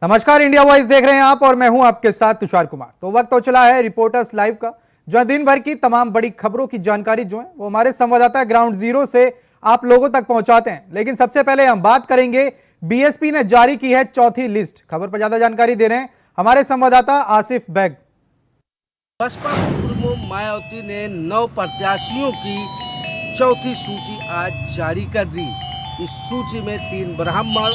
नमस्कार, India voice देख रहे हैं आप और मैं हूं आपके साथ तुषार कुमार। तो वक्त हो चला है रिपोर्टर्स लाइव का, जहां दिन भर की तमाम बड़ी खबरों की जानकारी जो है वो हमारे संवाददाता ग्राउंड जीरो से आप लोगों तक पहुंचाते हैं। लेकिन सबसे पहले हम बात करेंगे, बीएसपी ने जारी की है चौथी लिस्ट। खबर पर ज्यादा जानकारी दे रहे हैं हमारे संवाददाता आसिफ बैग। बसपा सुप्रीमो मायावती ने 9 प्रत्याशियों की चौथी सूची आज जारी कर दी। इस सूची में 3 ब्राह्मण,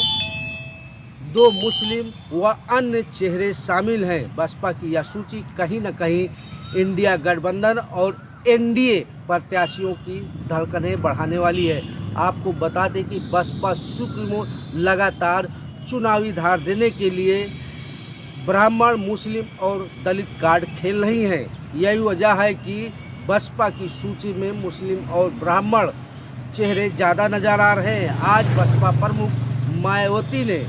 2 मुस्लिम व अन्य चेहरे शामिल हैं। बसपा की यह सूची कहीं न कहीं इंडिया गठबंधन और एनडीए प्रत्याशियों की धड़कनें बढ़ाने वाली है। आपको बता दें कि बसपा सुप्रीमो लगातार चुनावी धार देने के लिए ब्राह्मण, मुस्लिम और दलित कार्ड खेल रही हैं। यही वजह है कि बसपा की सूची में मुस्लिम और ब्राह्मण चेहरे ज़्यादा नजर आ रहे हैं। आज बसपा प्रमुख मायावती ने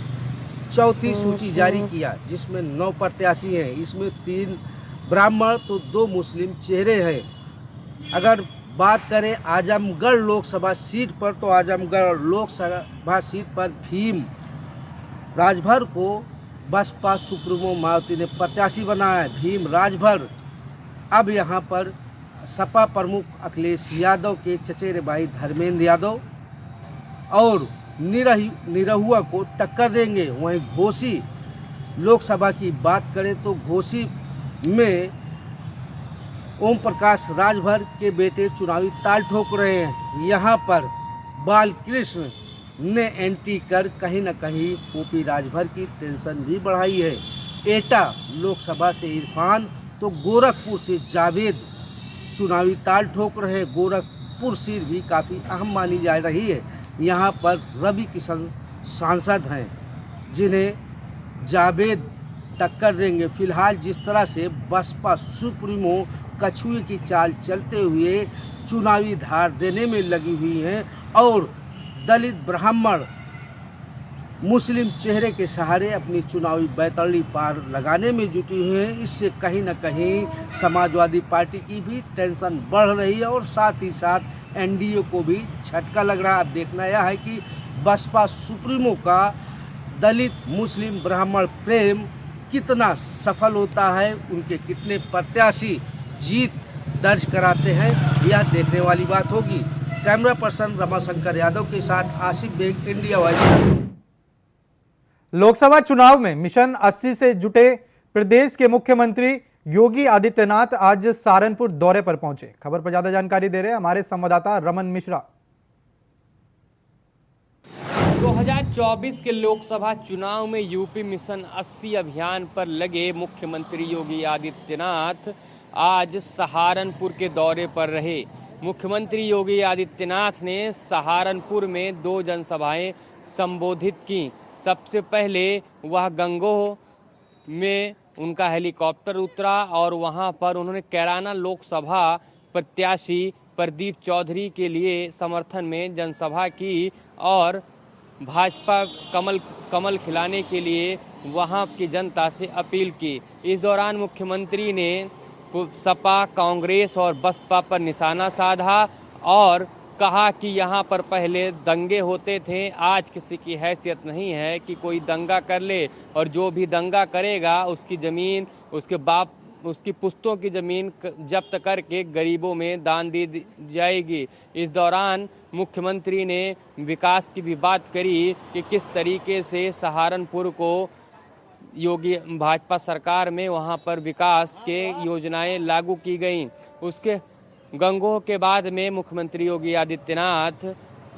चौथी सूची जारी किया, जिसमें 9 प्रत्याशी हैं। इसमें 3 ब्राह्मण तो 2 मुस्लिम चेहरे हैं। अगर बात करें आजमगढ़ लोकसभा सीट पर, तो आजमगढ़ लोकसभा सीट पर भीम राजभर को बसपा सुप्रीमो मायावती ने प्रत्याशी बनाया है। भीम राजभर अब यहां पर सपा प्रमुख अखिलेश यादव के चचेरे भाई धर्मेंद्र यादव और निरहुआ को टक्कर देंगे। वहीं घोसी लोकसभा की बात करें तो घोसी में ओम प्रकाश राजभर के बेटे चुनावी ताल ठोक रहे हैं। यहां पर बालकृष्ण ने एंट्री कर कहीं न कहीं ओपी राजभर की टेंशन भी बढ़ाई है। एटा लोकसभा से इरफान तो गोरखपुर से जावेद चुनावी ताल ठोक रहे हैं। गोरखपुर सीट भी काफ़ी अहम मानी जा रही है। यहाँ पर रवि किशन सांसद हैं, जिन्हें जावेद टक्कर देंगे। फिलहाल जिस तरह से बसपा सुप्रीमो कछुए की चाल चलते हुए चुनावी धार देने में लगी हुई हैं और दलित, ब्राह्मण, मुस्लिम चेहरे के सहारे अपनी चुनावी बैतरणी पार लगाने में जुटी हुई हैं, इससे कहीं न कहीं समाजवादी पार्टी की भी टेंशन बढ़ रही है और साथ ही साथ एनडीए को भी झटका लग रहा है। अब देखना यह है कि बसपा सुप्रीमो का दलित, मुस्लिम, ब्राह्मण प्रेम कितना सफल होता है, उनके कितने प्रत्याशी जीत दर्ज कराते हैं, यह देखने वाली बात होगी। कैमरा पर्सन रमाशंकर यादव के साथ आसिफ बेग, इंडिया वॉइस। लोकसभा चुनाव में मिशन 80 से जुटे प्रदेश के मुख्यमंत्री योगी आदित्यनाथ आज सहारनपुर दौरे पर पहुंचे। खबर पर ज्यादा जानकारी दे रहे हैं हमारे संवाददाता रमन मिश्रा। 2024 के लोकसभा चुनाव में यूपी मिशन 80 अभियान पर लगे मुख्यमंत्री योगी आदित्यनाथ आज सहारनपुर के दौरे पर रहे। मुख्यमंत्री योगी आदित्यनाथ ने सहारनपुर में 2 जनसभाएं संबोधित की। सबसे पहले वह गंगोह में उनका हेलीकॉप्टर उतरा और वहां पर उन्होंने कैराना लोकसभा प्रत्याशी प्रदीप चौधरी के लिए समर्थन में जनसभा की और भाजपा कमल खिलाने के लिए वहां की जनता से अपील की। इस दौरान मुख्यमंत्री ने सपा, कांग्रेस और बसपा पर निशाना साधा और कहा कि यहाँ पर पहले दंगे होते थे, आज किसी की हैसियत नहीं है कि कोई दंगा कर ले और जो भी दंगा करेगा उसकी ज़मीन, उसकी पुश्तों की ज़मीन जब्त करके गरीबों में दान दी जाएगी। इस दौरान मुख्यमंत्री ने विकास की भी बात करी कि किस तरीके से सहारनपुर को योगी भाजपा सरकार में वहां पर विकास के योजनाएं लागू की गईं। उसके गंगोह के बाद में मुख्यमंत्री योगी आदित्यनाथ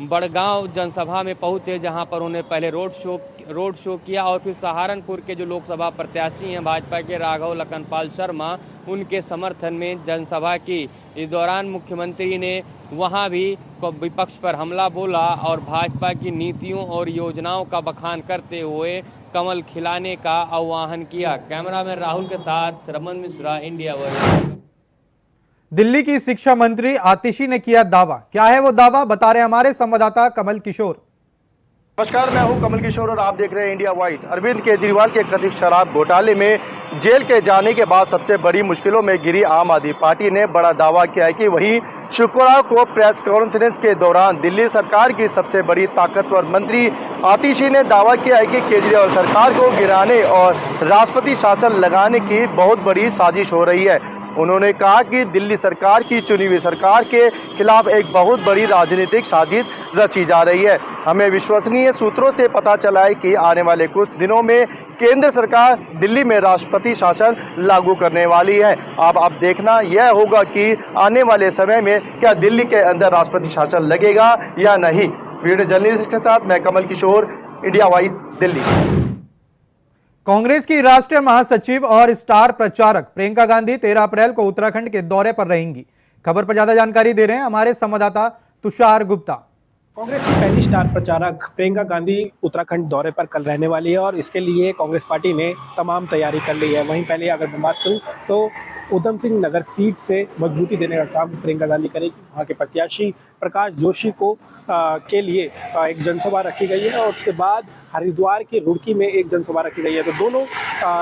बड़गांव जनसभा में पहुंचे, जहां पर उन्हें पहले रोड शो किया और फिर सहारनपुर के जो लोकसभा प्रत्याशी हैं भाजपा के राघव लखनपाल शर्मा, उनके समर्थन में जनसभा की। इस दौरान मुख्यमंत्री ने वहां भी विपक्ष पर हमला बोला और भाजपा की नीतियों और योजनाओं का बखान करते हुए कमल खिलाने का आह्वान किया। कैमरामैन राहुल के साथ रमन मिश्रा, इंडिया वॉइस। दिल्ली की शिक्षा मंत्री आतिशी ने किया दावा। क्या है वो दावा, बता रहे हमारे संवाददाता कमल किशोर। नमस्कार, मैं हूं कमल किशोर और आप देख रहे हैं इंडिया वॉइस। अरविंद केजरीवाल के कथित शराब घोटाले में जेल के जाने के बाद सबसे बड़ी मुश्किलों में घिरी आम आदमी पार्टी ने बड़ा दावा किया है कि वही शुक्रवार को प्रेस कॉन्फ्रेंस के दौरान दिल्ली सरकार की सबसे बड़ी ताकतवर मंत्री आतिशी ने दावा किया है कि केजरीवाल सरकार को गिराने और राष्ट्रपति शासन लगाने की बहुत बड़ी साजिश हो रही है। उन्होंने कहा कि दिल्ली सरकार की चुनी हुई सरकार के खिलाफ एक बहुत बड़ी राजनीतिक साजिश रची जा रही है। हमें विश्वसनीय सूत्रों से पता चला है कि आने वाले कुछ दिनों में केंद्र सरकार दिल्ली में राष्ट्रपति शासन लागू करने वाली है। अब देखना यह होगा कि आने वाले समय में क्या दिल्ली के अंदर राष्ट्रपति शासन लगेगा या नहीं। वीडियो जर्नलिस्ट के साथ मैं कमल किशोर, इंडिया वॉइस, दिल्ली। कांग्रेस की राष्ट्रीय महासचिव और स्टार प्रचारक प्रियंका गांधी 13 अप्रैल को उत्तराखंड के दौरे पर रहेंगी। खबर पर ज्यादा जानकारी दे रहे हैं हमारे संवाददाता तुषार गुप्ता। कांग्रेस की पहली स्टार प्रचारक प्रियंका गांधी उत्तराखंड दौरे पर कल रहने वाली है और इसके लिए कांग्रेस पार्टी ने तमाम तैयारी कर ली है। वहीं पहले अगर मैं बात करूं तो उधम सिंह नगर सीट से मजबूती देने का काम प्रियंका गांधी करेगी। वहाँ के प्रत्याशी प्रकाश जोशी को के लिए एक जनसभा रखी गई है और उसके बाद हरिद्वार की रुड़की में एक जनसभा रखी गई है। तो दोनों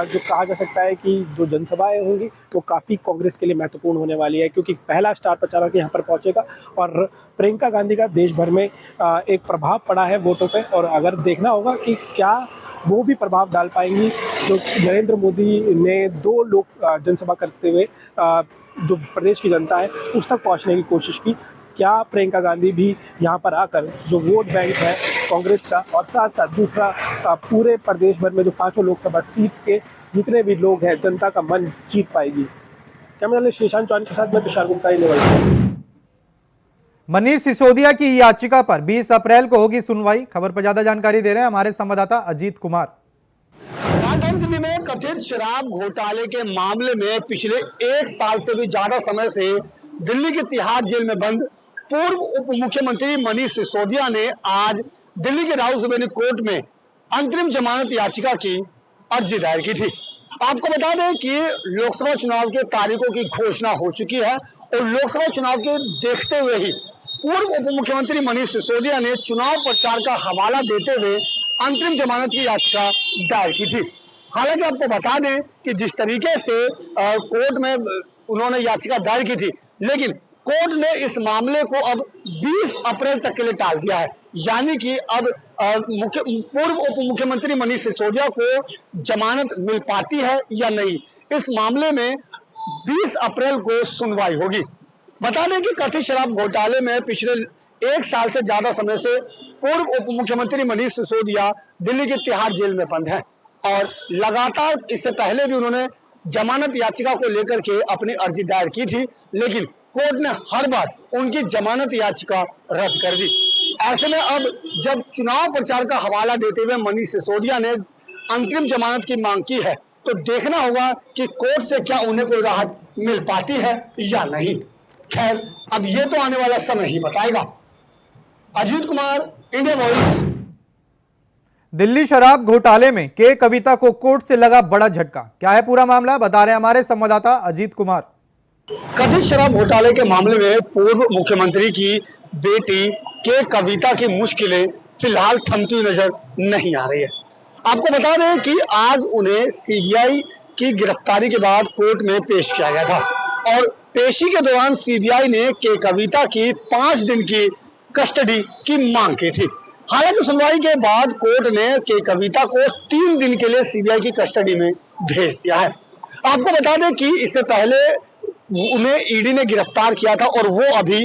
जो कहा जा सकता है कि जो जनसभाएं होंगी वो काफ़ी कांग्रेस के लिए महत्वपूर्ण होने वाली है, क्योंकि पहला स्टार प्रचारक यहाँ पर पहुँचेगा और प्रियंका गांधी का देश भर में एक प्रभाव पड़ा है वोटों पे। और अगर देखना होगा कि क्या वो भी प्रभाव डाल पाएंगी। जो नरेंद्र मोदी ने 2 लोग जनसभा करते हुए जो प्रदेश की जनता है उस तक पहुंचने की कोशिश की, क्या प्रियंका गांधी भी यहाँ पर आकर जो वोट बैंक है कांग्रेस का और साथ साथ दूसरा पूरे प्रदेश भर में जो 5 लोकसभा सीट के जितने भी लोग हैं जनता का मन जीत पाएगी। कैमरा जर्नलिस्ट श्रीशांत चौहान के साथ मैं तुषार गुप्ता। मनीष सिसोदिया की याचिका पर 20 अप्रैल को होगी सुनवाई। खबर पर ज्यादा जानकारी दे रहे हैं हमारे संवाददाता अजीत कुमार। राजधानी दिल्ली में कथित शराब घोटाले के मामले में पिछले 1 साल से भी ज्यादा समय से दिल्ली की तिहाड़ जेल में बंद पूर्व उप मुख्यमंत्री मनीष सिसोदिया ने आज दिल्ली के राउस रेवेन्यू कोर्ट में अंतरिम जमानत याचिका की अर्जी दायर की थी। आपको बता दें कि लोकसभा चुनाव के तारीखों की घोषणा हो चुकी है और लोकसभा चुनाव के देखते हुए ही पूर्व उप मुख्यमंत्री मनीष सिसोदिया ने चुनाव प्रचार का हवाला देते हुए अंतरिम जमानत की याचिका दायर की थी। हालांकि आपको बता दें कि जिस तरीके से कोर्ट में उन्होंने याचिका दायर की थी, लेकिन कोर्ट ने इस मामले को अब 20 अप्रैल तक के लिए टाल दिया है। यानी कि अब पूर्व उप मुख्यमंत्री मनीष सिसोदिया को जमानत मिल पाती है या नहीं, इस मामले में 20 अप्रैल को सुनवाई होगी। बता दें कि कथित शराब घोटाले में पिछले 1 साल से ज्यादा समय से पूर्व उप मुख्यमंत्री मनीष सिसोदिया दिल्ली की तिहाड़ जेल में बंद हैं और लगातार इससे पहले भी उन्होंने जमानत याचिका को लेकर के अपनी अर्जी दायर की थी, लेकिन कोर्ट ने हर बार उनकी जमानत याचिका रद्द कर दी। ऐसे में अब जब चुनाव प्रचार का हवाला देते हुए मनीष सिसोदिया ने अंतरिम जमानत की मांग की है, तो देखना होगा कि कोर्ट से क्या उन्हें कोई राहत मिल पाती है या नहीं। खैर, अब ये तो आने वाला समय ही बताएगा। Ajit Kumar, India Voice. दिल्ली शराब घोटाले में के कविता को कोर्ट से लगा बड़ा झटका। क्या है पूरा मामला, बता रहे हैं हमारे संवाददाता अजीत कुमार। कथित शराब घोटाले के मामले में पूर्व मुख्यमंत्री की बेटी के कविता की मुश्किलें फिलहाल थमती हुई नजर नहीं आ रही है। आपको बता दें कि आज उन्हें सीबीआई की गिरफ्तारी के बाद कोर्ट में पेश किया गया था और पेशी के दौरान सीबीआई ने के कविता की 5 दिन की कस्टडी की मांग की थी। हालांकि सुनवाई के बाद कोर्ट ने के कविता को 3 दिन के लिए सीबीआई की कस्टडी में भेज दिया है। आपको बता दें कि इससे पहले उन्हें ईडी ने गिरफ्तार किया था और वो अभी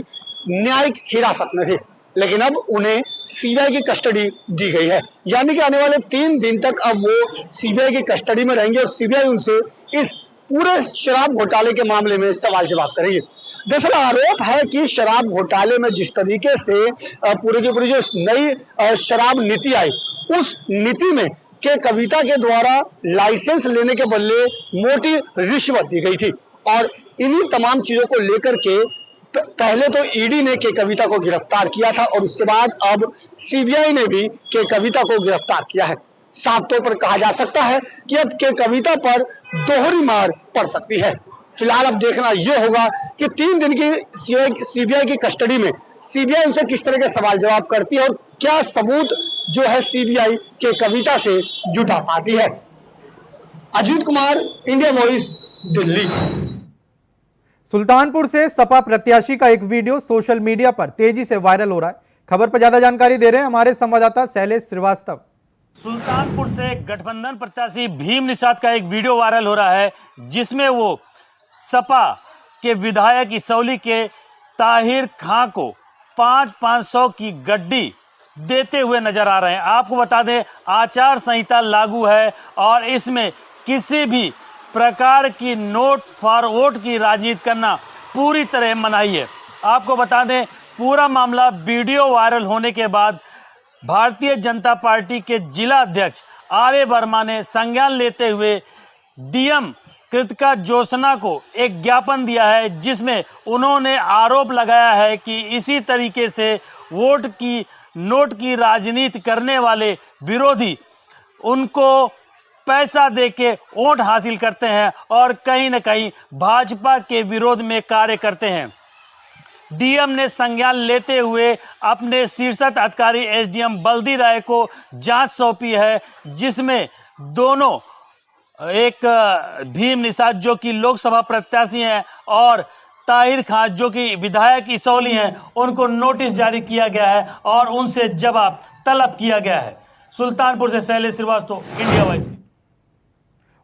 न्यायिक हिरासत में थे, लेकिन अब उन्हें सीबीआई की कस्टडी दी गई है। यानी कि आने वाले 3 दिन तक अब वो सीबीआई की कस्टडी में रहेंगे और सीबीआई उनसे इस पूरे शराब घोटाले के मामले में सवाल जवाब करेगी। दरअसल आरोप है कि शराब घोटाले में जिस तरीके से पूरी की पूरी जो नई शराब नीति आई, उस नीति में के कविता के द्वारा लाइसेंस लेने के बदले मोटी रिश्वत दी गई थी और इन्हीं तमाम चीजों को लेकर के पहले तो ईडी ने के कविता को गिरफ्तार किया था और उसके बाद अब सीबीआई ने भी के कविता को गिरफ्तार किया है। साफ तौर पर कहा जा सकता है कि अब के कविता पर दोहरी मार पड़ सकती है। फिलहाल अब देखना यह होगा कि 3 दिन की सीबीआई की कस्टडी में सीबीआई उनसे किस तरह के सवाल जवाब करती है और क्या सबूत जो है सीबीआई के कविता से जुटा पाती है। Ajit Kumar, India Voice, Delhi. सुल्तानपुर से सपा प्रत्याशी का एक वीडियो सोशल मीडिया पर तेजी से वायरल हो रहा है। खबर पर ज्यादा जानकारी दे रहे हैं हमारे संवाददाता शैलेश श्रीवास्तव। सुल्तानपुर से गठबंधन प्रत्याशी भीम निषाद का एक वीडियो वायरल हो रहा है, जिसमें वो सपा के विधायक इसौली के ताहिर खां को 500 की गड्डी देते हुए नजर आ रहे हैं। आपको बता दें, आचार संहिता लागू है और इसमें किसी भी प्रकार की नोट फॉर वोट की राजनीति करना पूरी तरह मनाही है। आपको बता दें, पूरा मामला वीडियो वायरल होने के बाद भारतीय जनता पार्टी के जिला अध्यक्ष आर्य वर्मा ने संज्ञान लेते हुए डीएम कृतिका ज्योत्सना को एक ज्ञापन दिया है, जिसमें उन्होंने आरोप लगाया है कि इसी तरीके से नोट की राजनीति करने वाले विरोधी उनको पैसा देके वोट हासिल करते हैं और कहीं न कहीं भाजपा के विरोध में कार्य करते हैं। डीएम ने संज्ञान लेते हुए अपने शीर्षस्थ अधिकारी एसडीएम बल्दी राय को जांच सौंपी है, जिसमें दोनों एक भीम निषाद जो कि लोकसभा प्रत्याशी हैं और ताहिर खां जो कि विधायक इसौली हैं, उनको नोटिस जारी किया गया है और उनसे जवाब तलब किया गया है। सुल्तानपुर से शैलेश श्रीवास्तव, इंडिया वॉइस।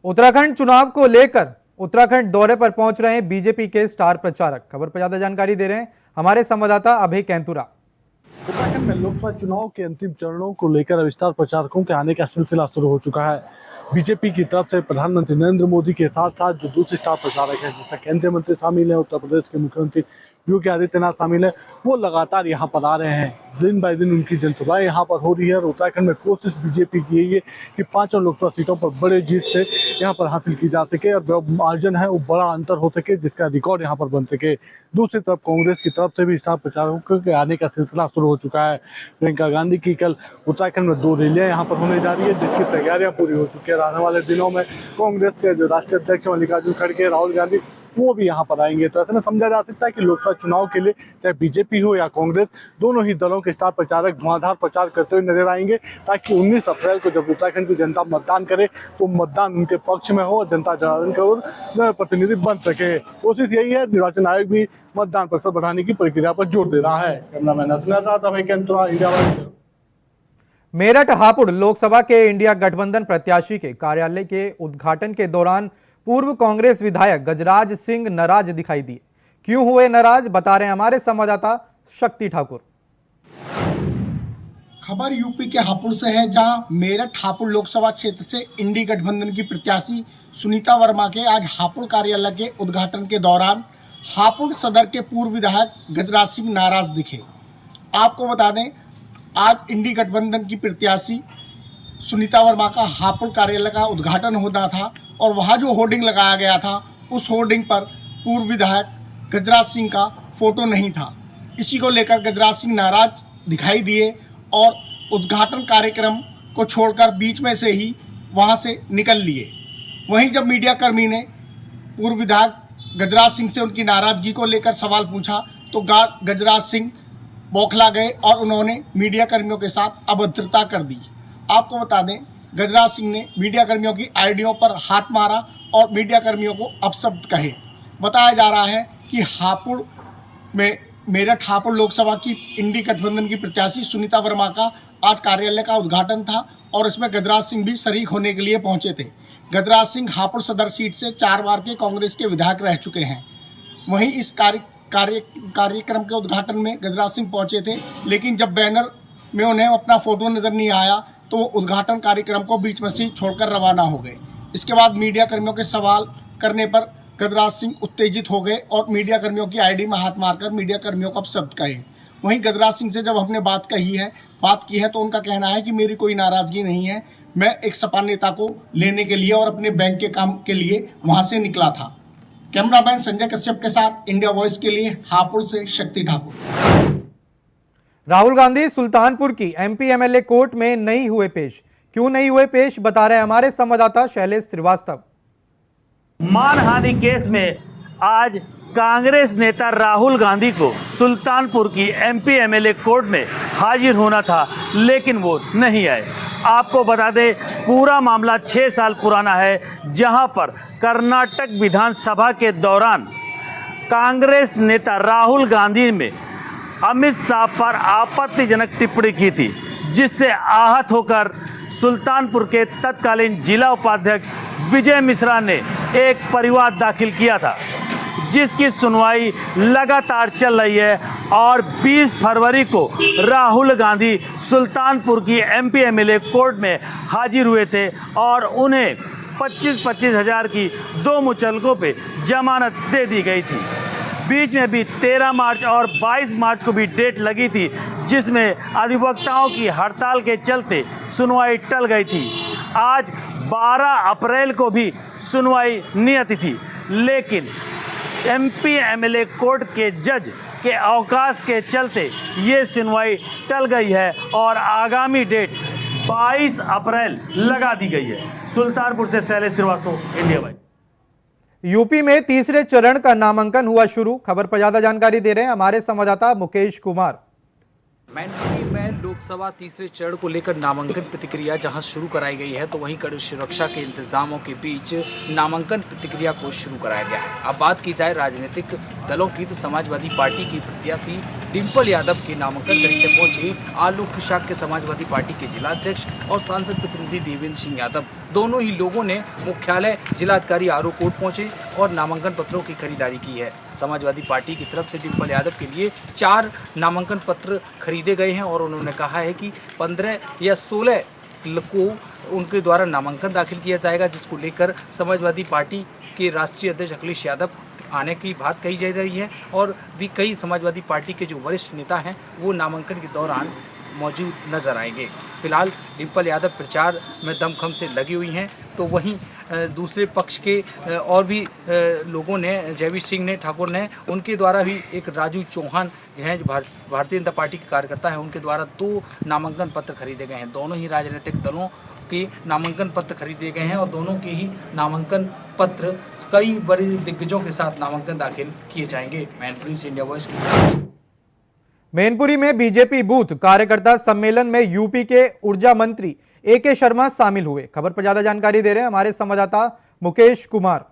उत्तराखंड चुनाव को लेकर उत्तराखंड दौरे पर पहुंच रहे हैं बीजेपी के स्टार प्रचारक। खबर पर ज्यादा जानकारी दे रहे हैं हमारे संवाददाता अभय कैंतुरा। उत्तराखंड में लोकसभा चुनाव के अंतिम चरणों को लेकर अब स्टार प्रचारकों के आने का सिलसिला शुरू हो चुका है। बीजेपी की तरफ से प्रधानमंत्री नरेंद्र मोदी के साथ साथ जो दूसरे स्टार प्रचारक हैं, जिसमें केंद्रीय मंत्री शामिल है, उत्तर प्रदेश के मुख्यमंत्री योगी आदित्यनाथ शामिल है, वो लगातार यहाँ पर आ रहे हैं। दिन बाय दिन उनकी जनसभाएं यहाँ पर हो रही है और उत्तराखंड में कोशिश बीजेपी की यही है कि 5 लोकसभा सीटों पर बड़े जीत से यहाँ पर हासिल की जा सके और जो मार्जिन है वो बड़ा अंतर हो सके, जिसका रिकॉर्ड यहाँ पर बन सके। दूसरी तरफ कांग्रेस की तरफ से भी स्टार प्रचारकों के आने का सिलसिला शुरू हो चुका है। प्रियंका गांधी की कल उत्तराखंड में 2 रैलियाँ यहाँ पर होने जा रही है, जिसकी तैयारियाँ पूरी हो चुकी है। आने वाले दिनों में कांग्रेस के जो राष्ट्रीय अध्यक्ष मल्लिकार्जुन खड़गे, राहुल गांधी, वो भी यहाँ पर आएंगे। तो ऐसे में समझा जा सकता है कि लोकसभा चुनाव के लिए चाहे बीजेपी हो या कांग्रेस, दोनों ही दलों के स्टार प्रचारक धुआंधार प्रचार करते हुए नजर आएंगे, ताकि 19 अप्रैल को जब उत्तराखंड की जनता मतदान करे तो मतदान उनके पक्ष में हो और जनता जनार्दन के ओर प्रतिनिधि बन सके। कोशिश यही है। निर्वाचन आयोग भी मतदान प्रतिशत बढ़ाने की प्रक्रिया पर जोर दे रहा है। कैमरामैन मेरठ हापुड़ लोकसभा के इंडिया गठबंधन प्रत्याशी के कार्यालय के उद्घाटन के दौरान पूर्व कांग्रेस विधायक गजराज सिंह नाराज दिखाई दिए। क्यों हुए नाराज, बता रहे हैं हमारे संवाददाता शक्ति ठाकुर। खबर यूपी के हापुड़ से है, जहां मेरठ हापुड़ लोकसभा क्षेत्र से इंडी गठबंधन की प्रत्याशी सुनीता वर्मा के आज हापुड़ कार्यालय के उद्घाटन के दौरान हापुड़ सदर के पूर्व विधायक गजराज सिंह नाराज दिखे। आपको बता दें, आज इंडी गठबंधन की प्रत्याशी सुनीता वर्मा का हापुड़ कार्यालय का उद्घाटन होना था और वहाँ जो होर्डिंग लगाया गया था, उस होर्डिंग पर पूर्व विधायक गजराज सिंह का फोटो नहीं था। इसी को लेकर गजराज सिंह नाराज दिखाई दिए और उद्घाटन कार्यक्रम को छोड़कर बीच में से ही वहाँ से निकल लिए। वहीं जब मीडिया कर्मी ने पूर्व विधायक गजराज सिंह से उनकी नाराजगी को लेकर सवाल पूछा तो गजराज सिंह बौखला गए और उन्होंने मीडिया कर्मियों के साथ अभद्रता कर दी। आपको बता दें, गजराज सिंह ने मीडिया कर्मियों की आईडियों पर हाथ मारा और मीडिया कर्मियों को अपशब्द कहे। बताया जा रहा है कि हापुड़ में मेरठ हापुड़ लोकसभा की इंडी गठबंधन की प्रत्याशी सुनीता वर्मा का आज कार्यालय का उद्घाटन था और इसमें गजराज सिंह भी शरीक होने के लिए पहुंचे थे। गजराज सिंह हापुड़ सदर सीट से 4 बार के कांग्रेस के विधायक रह चुके हैं। वहीं इस कार्यक्रम के उद्घाटन में गजराज सिंह पहुंचे थे, लेकिन जब बैनर में उन्हें अपना फोटो नजर नहीं आया तो वो उद्घाटन कार्यक्रम को बीच में से छोड़कर रवाना हो गए। इसके बाद मीडिया कर्मियों के सवाल करने पर गजराज सिंह उत्तेजित हो गए और मीडिया कर्मियों की आईडी में हाथ मारकर मीडिया कर्मियों को अपशब्द कहे। वहीं गजराज सिंह से जब हमने बात की है तो उनका कहना है कि मेरी कोई नाराजगी नहीं है, मैं एक सपा नेता को लेने के लिए और अपने बैंक के काम के लिए वहां से निकला था। कैमरामैन संजय कश्यप के साथ इंडिया वॉइस के लिए हापुड़ से शक्ति ठाकुर। राहुल गांधी सुल्तानपुर की एमपी एमएलए कोर्ट में नहीं हुए पेश। क्यों नहीं हुए पेश, बता रहे हैं हमारे संवाददाता शैलेश श्रीवास्तव। मानहानि केस में आज कांग्रेस नेता राहुल गांधी को सुल्तानपुर की एमपी एमएलए कोर्ट में हाजिर होना था, लेकिन वो नहीं आए। आपको बता दें, पूरा मामला 6 साल पुराना है, जहां पर कर्नाटक विधानसभा के दौरान कांग्रेस नेता राहुल गांधी ने अमित शाह पर आपत्तिजनक टिप्पणी की थी, जिससे आहत होकर सुल्तानपुर के तत्कालीन जिला उपाध्यक्ष विजय मिश्रा ने एक परिवाद दाखिल किया था, जिसकी सुनवाई लगातार चल रही है। और 20 फरवरी को राहुल गांधी सुल्तानपुर की एमपी एमएलए कोर्ट में हाजिर हुए थे और उन्हें 25-25 हज़ार की 2 मुचलकों पे जमानत दे दी गई थी। बीच में भी 13 मार्च और 22 मार्च को भी डेट लगी थी, जिसमें अधिवक्ताओं की हड़ताल के चलते सुनवाई टल गई थी। आज 12 अप्रैल को भी सुनवाई नियत थी, लेकिन एमपी एमएलए कोर्ट के जज के अवकाश के चलते ये सुनवाई टल गई है और आगामी डेट 22 अप्रैल लगा दी गई है। सुल्तानपुर से Shailesh Srivastava, India voice. UP में तीसरे चरण का नामांकन हुआ शुरू। खबर पर ज्यादा जानकारी दे रहे हैं हमारे संवाददाता मुकेश कुमार। मैनपुरी में लोकसभा तीसरे चरण को लेकर नामांकन प्रक्रिया जहां शुरू कराई गई है, तो वहीं कड़ी सुरक्षा के इंतजामों के बीच नामांकन प्रक्रिया को शुरू कराया गया है। अब बात की जाए राजनीतिक दलों की, तो समाजवादी पार्टी की प्रत्याशी डिंपल यादव के नामांकन करने पहुंचे आलोक शाह के समाजवादी पार्टी के जिलाध्यक्ष और सांसद प्रतिनिधि देवेंद्र सिंह यादव। दोनों ही लोगों ने मुख्यालय जिलाधिकारी आर.ओ. कोर्ट पहुंचे और नामांकन पत्रों की खरीदारी की है। समाजवादी पार्टी की तरफ से डिंपल यादव के लिए 4 नामांकन पत्र खरीदे गए हैं और उन्होंने कहा है कि 15 या 16 को उनके द्वारा नामांकन दाखिल किया जाएगा, जिसको लेकर समाजवादी पार्टी के राष्ट्रीय अध्यक्ष अखिलेश यादव आने की बात कही जा रही है और भी कई समाजवादी पार्टी के जो वरिष्ठ नेता हैं वो नामांकन के दौरान मौजूद नजर आएंगे। फिलहाल डिंपल यादव प्रचार में दमखम से लगी हुई हैं, तो वहीं दूसरे पक्ष के और भी लोगों ने, जयवीर सिंह ने, ठाकुर ने, उनके द्वारा भी एक राजू चौहान हैं जो भारतीय जनता पार्टी के कार्यकर्ता हैं, उनके द्वारा 2 नामांकन पत्र खरीदे गए हैं। दोनों ही राजनीतिक दलों के नामांकन पत्र खरीदे गए हैं और दोनों के ही नामांकन पत्र कई बड़े दिग्गजों के साथ नामांकन दाखिल किए जाएंगे। मैनपुरी से इंडिया वॉइस। मैनपुरी में बीजेपी बूथ कार्यकर्ता सम्मेलन में यूपी के ऊर्जा मंत्री ए.के. शर्मा शामिल हुए। खबर पर ज्यादा जानकारी दे रहे हैं हमारे संवाददाता मुकेश कुमार।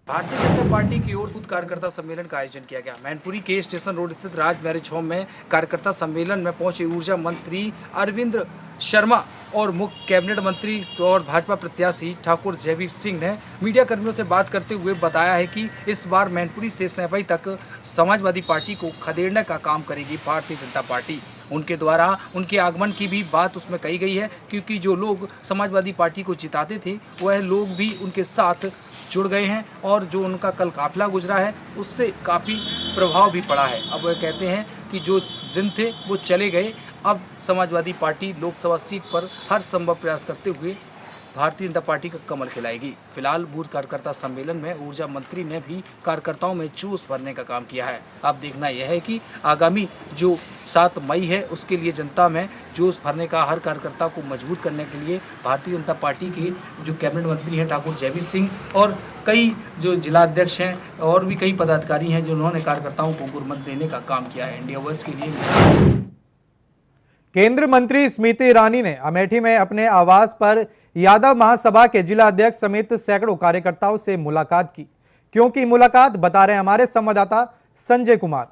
भारतीय जनता पार्टी की ओर से कार्यकर्ता सम्मेलन का आयोजन किया गया। मैनपुरी के स्टेशन रोड स्थित राज मैरिज होम में कार्यकर्ता सम्मेलन में पहुंचे ऊर्जा मंत्री अरविंद शर्मा और मुख्य कैबिनेट मंत्री और भाजपा प्रत्याशी ठाकुर जयवीर सिंह ने मीडिया कर्मियों से बात करते हुए बताया है कि इस बार मैनपुरी से सैफई तक समाजवादी पार्टी को खदेड़ने का काम करेगी भारतीय जनता पार्टी। उनके द्वारा उनके आगमन की भी बात उसमें कही गई है, क्योंकि जो लोग समाजवादी पार्टी को जिताते थे वह लोग भी उनके साथ जुड़ गए हैं और जो उनका कल काफिला गुजरा है उससे काफ़ी प्रभाव भी पड़ा है। अब वह कहते हैं कि जो दिन थे वो चले गए, अब समाजवादी पार्टी लोकसभा सीट पर हर संभव प्रयास करते हुए भारतीय जनता पार्टी का कमल खिलाएगी। फिलहाल बूथ कार्यकर्ता सम्मेलन में ऊर्जा मंत्री ने भी कार्यकर्ताओं में जोश भरने का काम किया है। अब देखना यह है कि आगामी जो 7 मई है उसके लिए जनता में जोश भरने का, हर कार्यकर्ता को मजबूत करने के लिए भारतीय जनता पार्टी के जो कैबिनेट मंत्री हैं ठाकुर जयवीर सिंह और कई जो जिलाध्यक्ष हैं और भी कई पदाधिकारी हैं जिन्होंने कार्यकर्ताओं को गुरमत देने का काम किया है। इंडिया वॉइस के लिए केंद्रीय मंत्री स्मृति ईरानी ने अमेठी में अपने आवास पर यादव महासभा के जिला अध्यक्ष समेत सैकड़ों कार्यकर्ताओं से मुलाकात की। क्योंकि मुलाकात, बता रहे हैं हमारे संवाददाता संजय कुमार।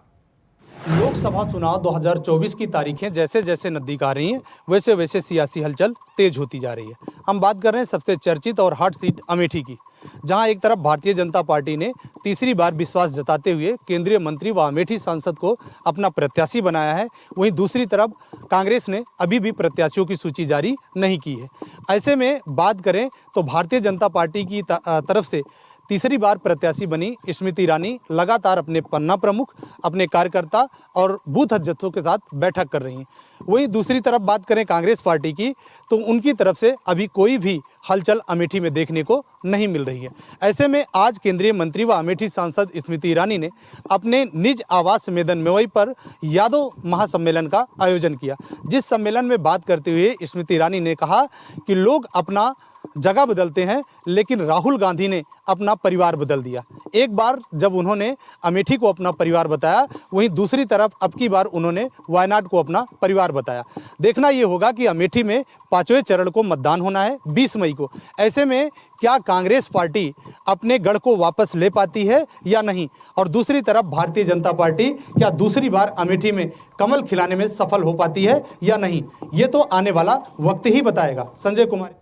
लोकसभा चुनाव 2024 की तारीखें जैसे जैसे नजदीक आ रही हैं, वैसे वैसे सियासी हलचल तेज होती जा रही है। हम बात कर रहे हैं सबसे चर्चित और हॉट सीट अमेठी की, जहां एक तरफ भारतीय जनता पार्टी ने तीसरी बार विश्वास जताते हुए केंद्रीय मंत्री व अमेठी सांसद को अपना प्रत्याशी बनाया है, वहीं दूसरी तरफ कांग्रेस ने अभी भी प्रत्याशियों की सूची जारी नहीं की है। ऐसे में बात करें तो भारतीय जनता पार्टी की तरफ से तीसरी बार प्रत्याशी बनी स्मृति ईरानी लगातार अपने पन्ना प्रमुख, अपने कार्यकर्ता और बूथ अध्यक्षों के साथ बैठक कर रही हैं। वहीं दूसरी तरफ बात करें कांग्रेस पार्टी की, तो उनकी तरफ से अभी कोई भी हलचल अमेठी में देखने को नहीं मिल रही है। ऐसे में आज केंद्रीय मंत्री व अमेठी सांसद स्मृति ईरानी ने अपने निज आवास मैदान मेवई पर यादव महासम्मेलन का आयोजन किया। जिस सम्मेलन में बात करते हुए स्मृति ईरानी ने कहा कि लोग अपना जगह बदलते हैं, लेकिन राहुल गांधी ने अपना परिवार बदल दिया। एक बार जब उन्होंने अमेठी को अपना परिवार बताया, वहीं दूसरी तरफ अब की बार उन्होंने वायनाड को अपना परिवार बताया। देखना ये होगा कि अमेठी में 5वें चरण को मतदान होना है 20 मई को। ऐसे में क्या कांग्रेस पार्टी अपने गढ़ को वापस ले पाती है या नहीं, और दूसरी तरफ भारतीय जनता पार्टी क्या दूसरी बार अमेठी में कमल खिलाने में सफल हो पाती है या नहीं, ये तो आने वाला वक्त ही बताएगा। संजय कुमार।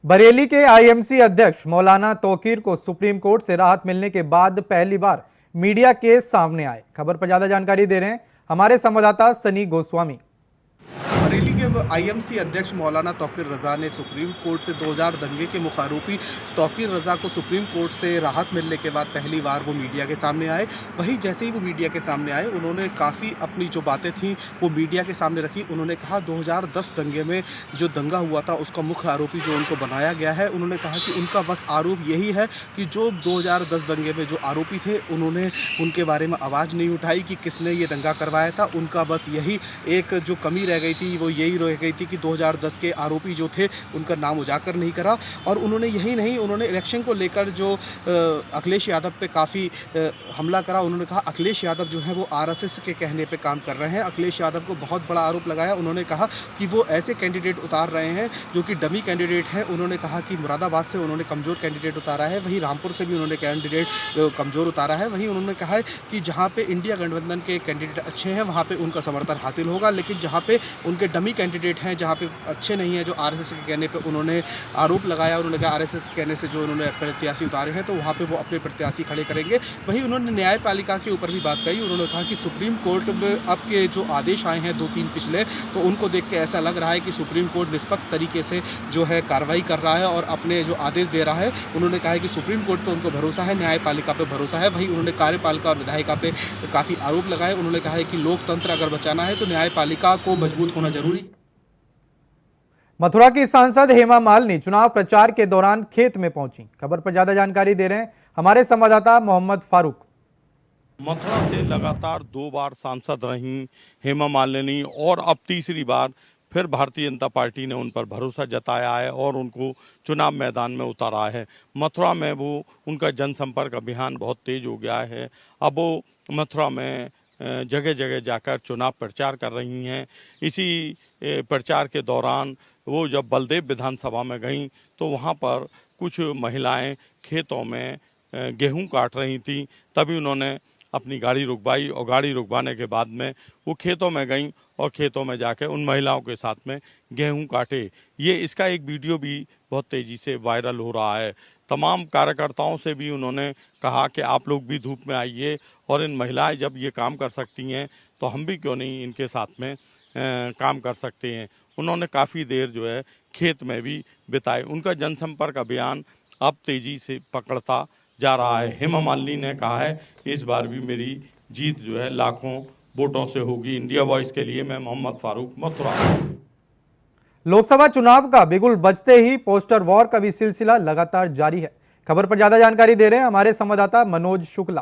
बरेली के आईएमसी अध्यक्ष मौलाना तौकीर को सुप्रीम कोर्ट से राहत मिलने के बाद पहली बार मीडिया के सामने आए। खबर पर ज्यादा जानकारी दे रहे हैं हमारे संवाददाता सनी गोस्वामी। बरेली के आईएमसी अध्यक्ष मौलाना तौकीर रजा ने सुप्रीम कोर्ट से 2000 दंगे के मुख्य आरोपी तौकीर रजा को सुप्रीम कोर्ट से राहत मिलने के बाद पहली बार वो मीडिया के सामने आए। वहीं जैसे ही वो मीडिया के सामने आए, उन्होंने काफ़ी अपनी जो बातें थीं वो मीडिया के सामने रखी। उन्होंने कहा 2010 दंगे में जो दंगा हुआ था उसका मुख्य आरोपी जो उनको बनाया गया है, उन्होंने कहा कि उनका बस आरोप यही है कि जो 2010 दंगे में जो आरोपी थे उन्होंने उनके बारे में आवाज़ नहीं उठाई कि किसने ये दंगा करवाया था। उनका बस यही एक जो कमी रह गई थी वो यही रह गई थी कि 2010 के आरोपी जो थे उनका नाम उजागर नहीं करा। और उन्होंने यही नहीं, उन्होंने इलेक्शन को लेकर जो अखिलेश यादव पे काफ़ी हमला करा। उन्होंने कहा अखिलेश यादव जो है वो आरएसएस के कहने पे काम कर रहे हैं। अखिलेश यादव को बहुत बड़ा आरोप लगाया। उन्होंने कहा कि वो ऐसे कैंडिडेट उतार रहे हैं जो कि डमी कैंडिडेट हैं। उन्होंने कहा कि मुरादाबाद से उन्होंने कमज़ोर कैंडिडेट उतारा है, वहीं रामपुर से भी उन्होंने कैंडिडेट कमज़ोर उतारा है। वहीं उन्होंने कहा है कि जहाँ पे इंडिया गठबंधन के कैंडिडेट अच्छे हैं वहाँ पे उनका समर्थन हासिल होगा, लेकिन जहाँ पे उनके डमी कैंडिडेट हैं, जहाँ पे अच्छे नहीं हैं, जो आरएसएस के कहने पे उन्होंने आरोप लगाया। उन्होंने कहा आरएसएस के कहने से जो उन्होंने प्रत्याशी उतारे हैं तो वहाँ पे वो अपने प्रत्याशी खड़े करेंगे। वहीं उन्होंने न्यायपालिका के ऊपर भी बात कही। उन्होंने कहा कि सुप्रीम कोर्ट में अब के जो आदेश आए हैं 2-3 पिछले, तो उनको देख के ऐसा लग रहा है कि सुप्रीम कोर्ट निष्पक्ष तरीके से जो है कार्रवाई कर रहा है और अपने जो आदेश दे रहा है। उन्होंने कहा है कि सुप्रीम कोर्ट पर उनको भरोसा है, न्यायपालिका पर भरोसा है। वहीं उन्होंने कार्यपालिका और विधायिका पे काफ़ी आरोप लगाए। उन्होंने कहा है कि लोकतंत्र अगर बचाना है तो न्यायपालिका को मजबूत होना जरूरी। मथुरा की सांसद हेमा मालिनी चुनाव प्रचार के दौरान खेत में पहुंची। खबर पर ज्यादा जानकारी दे रहे हैं हमारे संवाददाता मोहम्मद फारूक। मथुरा से लगातार 2 बार सांसद रहीं हेमा मालिनी और अब तीसरी बार फिर भारतीय जनता पार्टी ने उन पर भरोसा जताया है और उनको चुनाव मैदान में उतारा है। मथुरा में वो उनका जनसंपर्क अभियान बहुत तेज हो गया है। अब वो मथुरा में जगह जगह जाकर चुनाव प्रचार कर रही हैं। इसी प्रचार के दौरान वो जब बलदेव विधानसभा में गईं तो वहाँ पर कुछ महिलाएं खेतों में गेहूं काट रही थीं। तभी उन्होंने अपनी गाड़ी रुकवाई और गाड़ी रुकवाने के बाद में वो खेतों में गईं और खेतों में जाकर उन महिलाओं के साथ में गेहूं काटे। ये इसका एक वीडियो भी बहुत तेज़ी से वायरल हो रहा है। तमाम कार्यकर्ताओं से भी उन्होंने कहा कि आप लोग भी धूप में आइए और इन महिलाएं जब ये काम कर सकती हैं तो हम भी क्यों नहीं इनके साथ में काम कर सकते हैं। उन्होंने काफ़ी देर जो है खेत में भी बिताए। उनका जनसंपर्क अभियान अब तेज़ी से पकड़ता जा रहा है। हेमा मालिनी ने कहा है कि इस बार भी मेरी जीत जो है लाखों वोटों से होगी। इंडिया वॉइस के लिए मैं मोहम्मद फारूक, मथुरा। लोकसभा चुनाव का बिगुल बजते ही पोस्टर वॉर का भी सिलसिला लगातार जारी है। खबर पर ज्यादा जानकारी दे रहे हैं हमारे संवाददाता मनोज शुक्ला।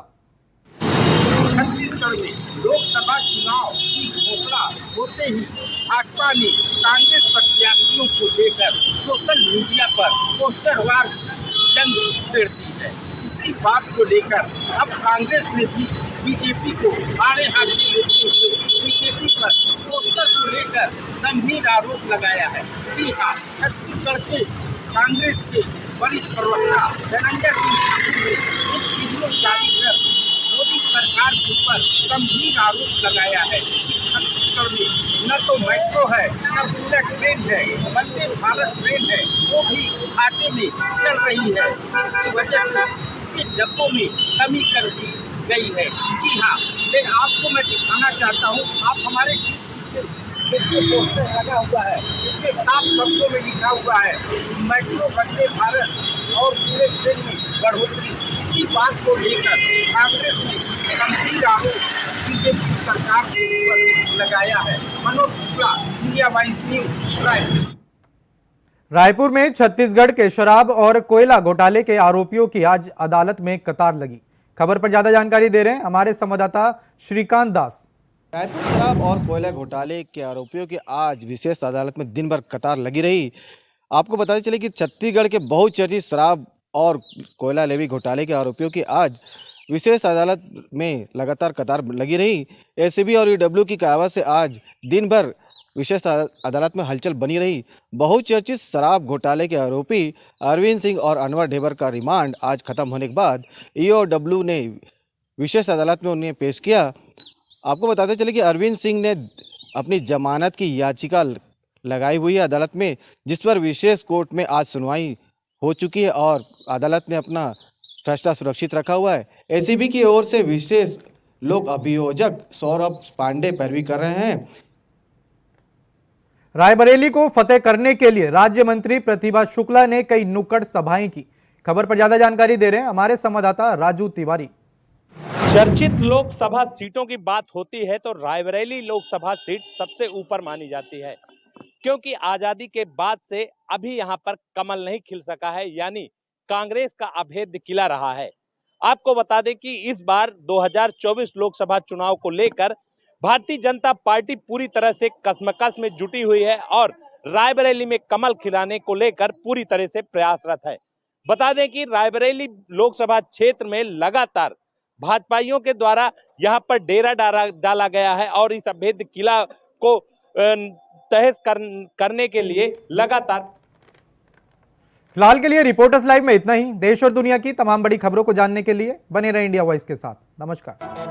छत्तीसगढ़ में लोकसभा चुनाव की घोषणा होते ही भाजपा ने कांग्रेस प्रत्याशियों को लेकर सोशल मीडिया पर पोस्टरवार जंग छेड़ दी है। इसी बात को लेकर अब कांग्रेस ने भी बीजेपी को आड़े हाथे लेते हुए बीजेपी पर पोस्टर को लेकर गंभीर आरोप लगाया है। जी हाँ, छत्तीसगढ़ के कांग्रेस के वरिष्ठ प्रवक्ता धनंजय सिंह ठाकुर ने एक वीडियो जारी कर मोदी सरकार के ऊपर गंभीर आरोप लगाया है कि छत्तीसगढ़ में न तो मेट्रो है, न बुलेट ट्रेन है, वंदे भारत ट्रेन है, वो भी घाटे में चल रही है। इसकी वजह से इसके डब्बों में कमी कर दी गई है। जी हाँ, लेकिन आपको मैं दिखाना चाहता हूँ, आप हमारे पोस्टर लगा हुआ है, इसके साफ शब्दों में लिखा हुआ है मेट्रो, वंदे भारत और बुलेट ट्रेन में बढ़ोतरी। इसी बात को लेकर कांग्रेस ने गंभीर आरोप बीजेपी सरकार के ऊपर लगाया है। Manoj Shukla, India voice news, Raipur. Raipur में छत्तीसगढ़ के शराब और कोयला घोटाले के आरोपियों की आज अदालत में कतार लगी। खबर पर ज्यादा जानकारी दे रहे हैं हमारे संवाददाता श्रीकांत दास। रायपुर शराब और कोयला घोटाले के आरोपियों की आज विशेष अदालत में दिन भर कतार लगी रही। आपको बताते चले कि छत्तीसगढ़ के बहुचर्चित शराब और कोयला लेवी घोटाले के आरोपियों की आज विशेष अदालत में लगातार कतार लगी रही। एसीबी और ईडब्ल्यू की कयावत से आज दिन भर विशेष अदालत में हलचल बनी रही। बहुचर्चित शराब घोटाले के आरोपी अरविंद सिंह और अनवर ढेबर का रिमांड आज खत्म होने के बाद ईओडब्ल्यू ने विशेष अदालत में उन्हें पेश किया। आपको बताते चले कि अरविंद सिंह ने अपनी जमानत की याचिका लगाई हुई है अदालत में, जिस पर विशेष कोर्ट में आज सुनवाई हो चुकी है और अदालत ने अपना फैसला सुरक्षित रखा हुआ है। एसीबी की ओर से विशेष लोक अभियोजक सौरभ पांडे पैरवी कर रहे हैं। रायबरेली को फतेह करने के लिए राज्य मंत्री प्रतिभा शुक्ला ने कई नुक्कड़ सभाएं की। खबर पर ज्यादा जानकारी दे रहे हैं हमारे संवाददाता राजू तिवारी। चर्चित लोकसभा सीटों की बात होती है तो रायबरेली लोकसभा सीट सबसे ऊपर मानी जाती है, क्योंकि आजादी के बाद से अभी यहां पर कमल नहीं खिल सका है, यानी कांग्रेस का अभेद्य किला रहा है। आपको बता दें कि इस बार 2024 लोकसभा चुनाव को लेकर भारतीय जनता पार्टी पूरी तरह से कसमकस में जुटी हुई है और रायबरेली में कमल खिलाने को लेकर पूरी तरह से प्रयासरत है। बता दें कि रायबरेली लोकसभा क्षेत्र में लगातार भाजपाइयों के द्वारा यहां पर डेरा डाला गया है और इस अभेद्य किला को तहस करने के लिए लगातार। फिलहाल के लिए रिपोर्टर्स लाइव में इतना ही। देश और दुनिया की तमाम बड़ी खबरों को जानने के लिए बने रहे इंडिया वॉइस के साथ। नमस्कार।